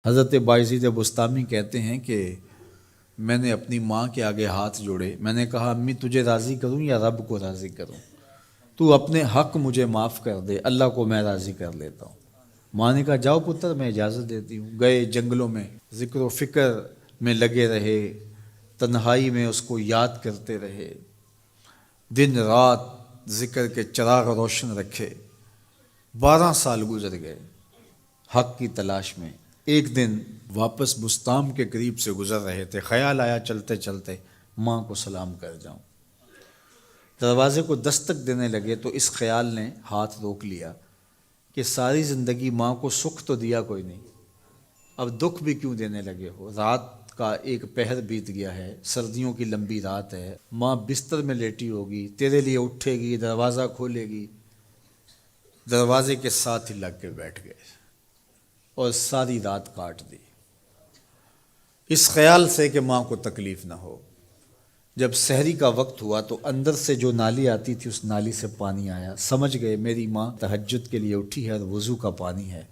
حضرت بایزید بستامی کہتے ہیں کہ میں نے اپنی ماں کے آگے ہاتھ جوڑے، میں نے کہا امی تجھے راضی کروں یا رب کو راضی کروں؟ تو اپنے حق مجھے معاف کر دے، اللہ کو میں راضی کر لیتا ہوں۔ ماں نے کہا جاؤ پتر میں اجازت دیتی ہوں۔ گئے جنگلوں میں ذکر و فکر میں لگے رہے، تنہائی میں اس کو یاد کرتے رہے، دن رات ذکر کے چراغ روشن رکھے۔ 12 سال گزر گئے حق کی تلاش میں۔ ایک دن واپس بستام کے قریب سے گزر رہے تھے، خیال آیا چلتے چلتے ماں کو سلام کر جاؤں۔ دروازے کو دستک دینے لگے تو اس خیال نے ہاتھ روک لیا کہ ساری زندگی ماں کو سکھ تو دیا کوئی نہیں، اب دکھ بھی کیوں دینے لگے ہو؟ رات کا ایک پہر بیت گیا ہے، سردیوں کی لمبی رات ہے، ماں بستر میں لیٹی ہوگی، تیرے لیے اٹھے گی، دروازہ کھولے گی۔ دروازے کے ساتھ ہی لگ کے بیٹھ گئے اور ساری رات کاٹ دی، اس خیال سے کہ ماں کو تکلیف نہ ہو۔ جب سحری کا وقت ہوا تو اندر سے جو نالی آتی تھی اس نالی سے پانی آیا، سمجھ گئے میری ماں تہجد کے لیے اٹھی ہے اور وضو کا پانی ہے،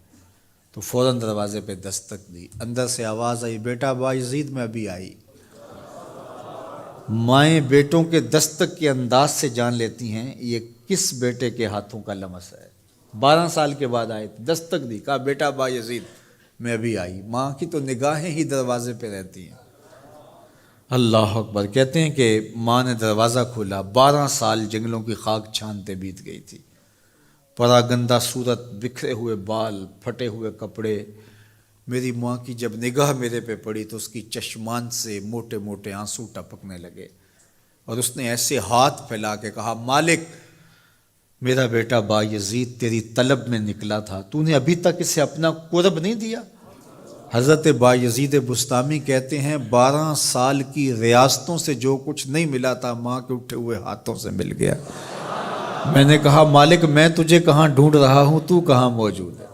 تو فوراً دروازے پہ دستک دی۔ اندر سے آواز آئی بیٹا بایزید میں ابھی آئی۔ مائیں بیٹوں کے دستک کے انداز سے جان لیتی ہیں یہ کس بیٹے کے ہاتھوں کا لمس ہے۔ 12 سال کے بعد آئے، دستک دی، کہا بیٹا بایزید میں ابھی آئی۔ ماں کی تو نگاہیں ہی دروازے پہ رہتی ہیں۔ اللہ اکبر۔ کہتے ہیں کہ ماں نے دروازہ کھولا، 12 سال جنگلوں کی خاک چھانتے بیت گئی تھی، پراگندہ صورت، بکھرے ہوئے بال، پھٹے ہوئے کپڑے۔ میری ماں کی جب نگاہ میرے پہ پڑی تو اس کی چشمان سے موٹے موٹے آنسو ٹپکنے لگے، اور اس نے ایسے ہاتھ پھیلا کے کہا مالک میرا بیٹا بایزید تیری طلب میں نکلا تھا، تو نے ابھی تک اسے اپنا قرب نہیں دیا۔ حضرت بایزید بستامی کہتے ہیں 12 سال کی ریاستوں سے جو کچھ نہیں ملا تھا ماں کے اٹھے ہوئے ہاتھوں سے مل گیا۔ میں نے کہا مالک میں تجھے کہاں ڈھونڈ رہا ہوں، تو کہاں موجود ہے؟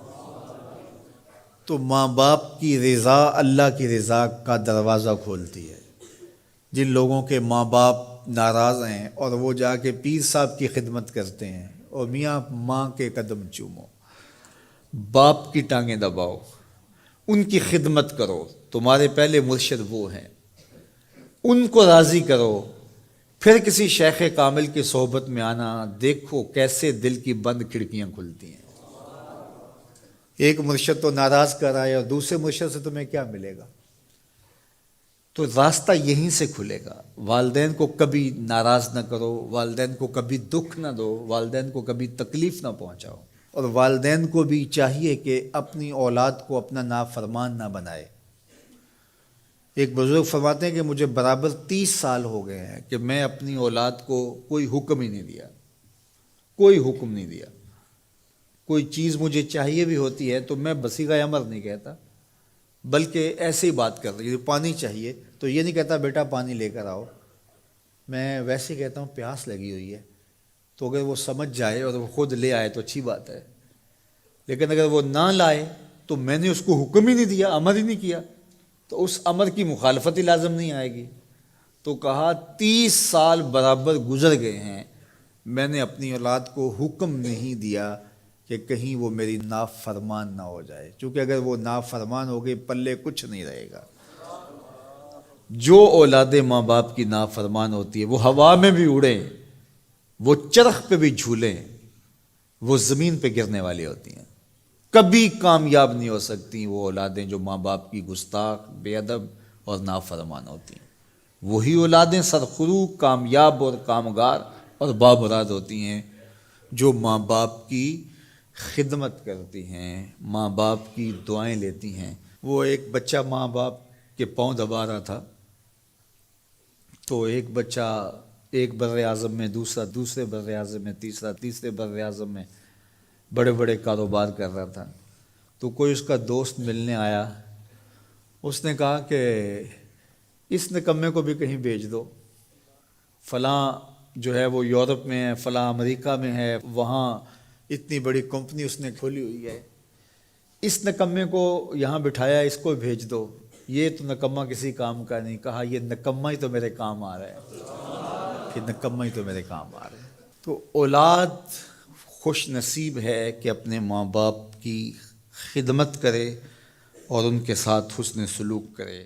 تو ماں باپ کی رضا اللہ کی رضا کا دروازہ کھولتی ہے۔ جن لوگوں کے ماں باپ ناراض ہیں اور وہ جا کے پیر صاحب کی خدمت کرتے ہیں، اور میاں ماں کے قدم چومو، باپ کی ٹانگیں دباؤ، ان کی خدمت کرو، تمہارے پہلے مرشد وہ ہیں، ان کو راضی کرو، پھر کسی شیخ کامل کی صحبت میں آنا، دیکھو کیسے دل کی بند کھڑکیاں کھلتی ہیں۔ ایک مرشد تو ناراض کر آئے اور دوسرے مرشد سے تمہیں کیا ملے گا؟ تو راستہ یہیں سے کھلے گا۔ والدین کو کبھی ناراض نہ کرو، والدین کو کبھی دکھ نہ دو، والدین کو کبھی تکلیف نہ پہنچاؤ، اور والدین کو بھی چاہیے کہ اپنی اولاد کو اپنا نافرمان نہ بنائے۔ ایک بزرگ فرماتے ہیں کہ مجھے برابر 30 سال ہو گئے ہیں کہ میں اپنی اولاد کو کوئی حکم ہی نہیں دیا، کوئی حکم نہیں دیا۔ کوئی چیز مجھے چاہیے بھی ہوتی ہے تو میں بصیغہ امر نہیں کہتا، بلکہ ایسے ہی بات کر رہی، پانی چاہیے تو یہ نہیں کہتا بیٹا پانی لے کر آؤ، میں ویسے کہتا ہوں پیاس لگی ہوئی ہے، تو اگر وہ سمجھ جائے اور وہ خود لے آئے تو اچھی بات ہے، لیکن اگر وہ نہ لائے تو میں نے اس کو حکم ہی نہیں دیا، امر ہی نہیں کیا، تو اس امر کی مخالفت ہی لازم نہیں آئے گی۔ تو کہا 30 سال برابر گزر گئے ہیں، میں نے اپنی اولاد کو حکم نہیں دیا کہ کہیں وہ میری نافرمان نہ ہو جائے، چونکہ اگر وہ نافرمان ہو گئی پلے کچھ نہیں رہے گا۔ جو اولاد ماں باپ کی نافرمان ہوتی ہے وہ ہوا میں بھی اڑیں، وہ چرخ پہ بھی جھولیں، وہ زمین پہ گرنے والی ہوتی ہیں، کبھی کامیاب نہیں ہو سکتی وہ اولادیں جو ماں باپ کی گستاخ، بے ادب اور نافرمان ہوتی ہیں۔ وہی اولادیں سرخرو، کامیاب اور کامگار اور بامراد ہوتی ہیں جو ماں باپ کی خدمت کرتی ہیں، ماں باپ کی دعائیں لیتی ہیں۔ وہ ایک بچہ ماں باپ کے پاؤں دبا رہا تھا، تو ایک بچہ ایک بر اعظم میں، دوسرا دوسرے بر اعظم میں، تیسرا تیسرے بر اعظم میں بڑے بڑے کاروبار کر رہا تھا۔ تو کوئی اس کا دوست ملنے آیا، اس نے کہا کہ اس نکمے کو بھی کہیں بھیج دو، فلاں جو ہے وہ یورپ میں ہے، فلاں امریکہ میں ہے، وہاں اتنی بڑی کمپنی اس نے کھولی ہوئی ہے، اس نکمے کو یہاں بٹھایا، اس کو بھیج دو، یہ تو نکمہ کسی کام کا نہیں۔ کہا یہ نکمہ ہی تو میرے کام آ رہا ہے، یہ نکمہ ہی تو میرے کام آ رہا ہے۔ تو اولاد خوش نصیب ہے کہ اپنے ماں باپ کی خدمت کرے اور ان کے ساتھ حسن سلوک کرے۔